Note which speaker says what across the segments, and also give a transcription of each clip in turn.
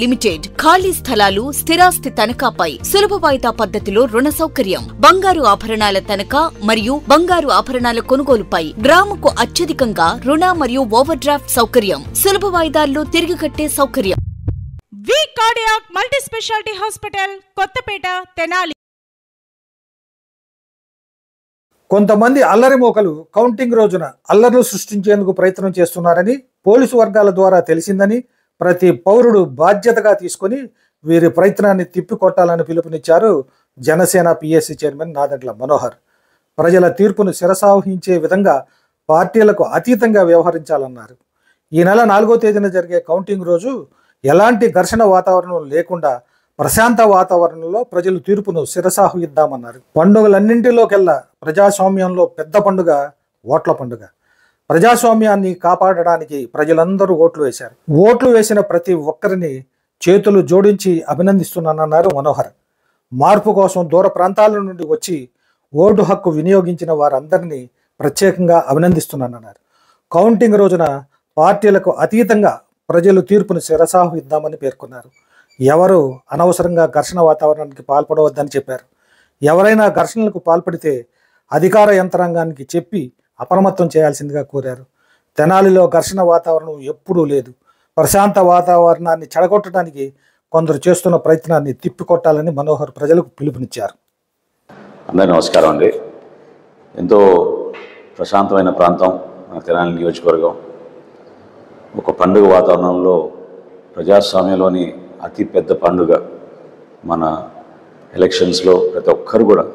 Speaker 1: Limited ఖాళీ స్థలాలు స్థిరాస్తి తనఖాపై సులభ వాయిదా పద్ధతిలో రుణ సౌకర్యం, బంగారు ఆభరణాల తనఖా మరియు బంగారు ఆభరణాల కొనుగోలుపై గ్రాముకు అత్యధికంగా రుణ మరియు ఓవర్ డ్రాఫ్ట్ సౌకర్యం, సులభ వాయిదాల్లో తిరిగి కట్టే సౌకర్యం.
Speaker 2: V cardiac multi speciality hospital, Kothapeta, Tenali.
Speaker 3: కొంతమంది అల్లరి మోకలు కౌంటింగ్ రోజున అల్లర్లు సృష్టించేందుకు ప్రయత్నం చేస్తున్నారని పోలీసు వర్గాల ద్వారా తెలిసిందని ప్రతి పౌరుడు బాధ్యతగా తీసుకుని వీరి ప్రయత్నాన్ని తిప్పికొట్టాలని పిలుపునిచ్చారు జనసేన పిఎస్సి చైర్మన్ నాదెండ్ల మనోహర్. ప్రజల తీర్పును శిరసావహించే విధంగా పార్టీలకు అతీతంగా వ్యవహరించాలన్నారు. ఈ నెల 4వ తేదీన జరిగే కౌంటింగ్ రోజు ఎలాంటి ఘర్షణ వాతావరణం లేకుండా ప్రశాంత వాతావరణంలో ప్రజలు తీర్పును శిరసావహిద్దామన్నారు. పండుగలన్నింటిలోకెల్లా ప్రజాస్వామ్యంలో పెద్ద పండుగ ఓట్ల పండుగ. ప్రజాస్వామ్యాన్ని కాపాడడానికి ప్రజలందరూ ఓట్లు వేశారు. ఓట్లు వేసిన ప్రతి ఒక్కరిని చేతులు జోడించి అభినందిస్తున్నానన్నారు మనోహర్. మార్పు కోసం దూర ప్రాంతాల నుండి వచ్చి ఓటు హక్కు వినియోగించిన వారందరినీ ప్రత్యేకంగా అభినందిస్తున్నానన్నారు. కౌంటింగ్ రోజున పార్టీలకు అతీతంగా ప్రజలు తీర్పును శిరసావహిద్దామని పేర్కొన్నారు. ఎవరు అనవసరంగా ఘర్షణ వాతావరణానికి పాల్పడవద్దని చెప్పారు. ఎవరైనా ఘర్షణలకు పాల్పడితే అధికార యంత్రాంగానికి చెప్పి అప్రమత్తం చేయాల్సిందిగా కోరారు. తెనాలిలో ఘర్షణ వాతావరణం ఎప్పుడూ లేదు. ప్రశాంత వాతావరణాన్ని చెడగొట్టడానికి కొందరు చేస్తున్న ప్రయత్నాన్ని తిప్పికొట్టాలని మనోహర్ ప్రజలకు పిలుపునిచ్చారు.
Speaker 4: అందరికీ నమస్కారం అండి. ఎంతో ప్రశాంతమైన ప్రాంతం మన తెనాలి నియోజకవర్గం. ఒక పండుగ వాతావరణంలో ప్రజాస్వామ్యంలోని అతి పెద్ద పండుగ మన ఎలక్షన్స్లో ప్రతి ఒక్కరు కూడా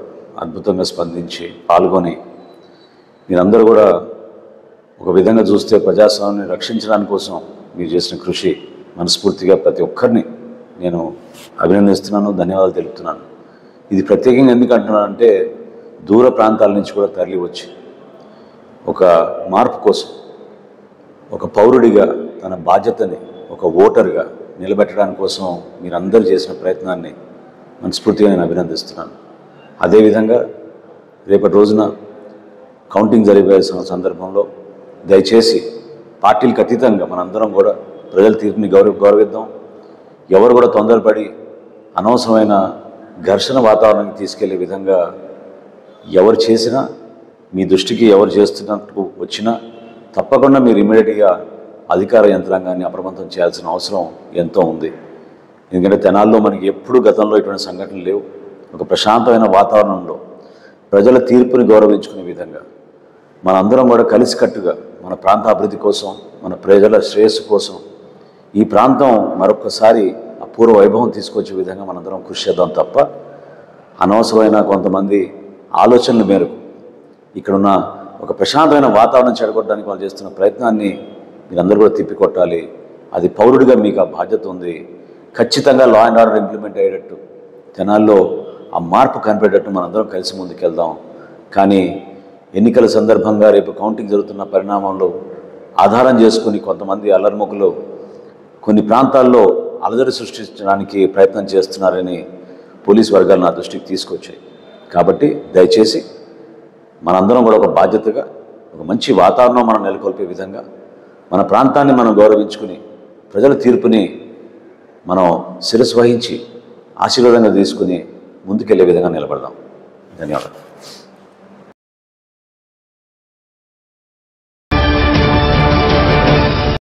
Speaker 4: అద్భుతంగా స్పందించి పాల్గొని మీరందరూ కూడా ఒక విధంగా చూస్తే ప్రజాస్వామ్యాన్ని రక్షించడానికి కోసం మీరు చేసిన కృషి మనస్ఫూర్తిగా ప్రతి ఒక్కరిని నేను అభినందిస్తున్నాను, ధన్యవాదాలు తెలుపుతున్నాను. ఇది ప్రత్యేకంగా ఎందుకు అంటున్నానంటే దూర ప్రాంతాల నుంచి కూడా తరలి వచ్చి ఒక మార్పు కోసం ఒక పౌరుడిగా తన బాధ్యతని ఒక ఓటర్గా నిలబెట్టడానికి కోసం మీరందరూ చేసిన ప్రయత్నాన్ని మనస్ఫూర్తిగా నేను అభినందిస్తున్నాను. అదేవిధంగా రేపటి రోజున కౌంటింగ్ జరిగే సందర్భంలో దయచేసి పార్టీలకు అతీతంగా మనందరం కూడా ప్రజల తీర్పుని గౌరవిద్దాం. ఎవరు కూడా తొందరపడి అనవసరమైన ఘర్షణ వాతావరణానికి తీసుకెళ్లే విధంగా ఎవరు చేసినా, మీ దృష్టికి ఎవరు చేస్తున్నట్టు వచ్చినా తప్పకుండా మీరు ఇమ్మీడియట్గా అధికార యంత్రాంగాన్ని అప్రమత్తం చేయాల్సిన అవసరం ఎంతో ఉంది. ఎందుకంటే తెనాల్లో మనకి ఎప్పుడు గతంలో ఇటువంటి సంఘటనలు లేవు. ఒక ప్రశాంతమైన వాతావరణంలో ప్రజల తీర్పుని గౌరవించుకునే విధంగా మనందరం కూడా కలిసికట్టుగా మన ప్రాంత అభివృద్ధి కోసం, మన ప్రజల శ్రేయస్సు కోసం ఈ ప్రాంతం మరొకసారి అపూర్వ వైభవం తీసుకొచ్చే విధంగా మనందరం కృషి చేద్దాం తప్ప అనవసరమైన కొంతమంది ఆలోచనల మేరకు ఇక్కడున్న ఒక ప్రశాంతమైన వాతావరణం చెడగొట్టడానికి వాళ్ళు చేస్తున్న ప్రయత్నాన్ని మీరందరూ కూడా తిప్పికొట్టాలి. అది పౌరుడిగా మీకు ఆ బాధ్యత ఉంది. ఖచ్చితంగా లా అండ్ ఆర్డర్ ఇంప్లిమెంట్ అయ్యేటట్టు తెనాల్లో ఆ మార్పు కనిపెట్టేటట్టు మనందరం కలిసి ముందుకెళ్దాం. కానీ ఎన్నికల సందర్భంగా రేపు కౌంటింగ్ జరుగుతున్న పరిణామంలో ఆధారం చేసుకుని కొంతమంది అల్లరిమొక్కలు కొన్ని ప్రాంతాల్లో అలజడి సృష్టించడానికి ప్రయత్నం చేస్తున్నారని పోలీసు వర్గాలు నా దృష్టికి తీసుకొచ్చాయి. కాబట్టి దయచేసి మనందరం కూడా ఒక బాధ్యతగా ఒక మంచి వాతావరణం మనం నెలకొల్పే విధంగా మన ప్రాంతాన్ని మనం గౌరవించుకుని ప్రజల తీర్పుని మనం శిరస్సు వహించి ఆశీర్వాదంగా తీసుకుని ముందుకెళ్లే విధంగా నిలబడదాం. ధన్యవాదాలు.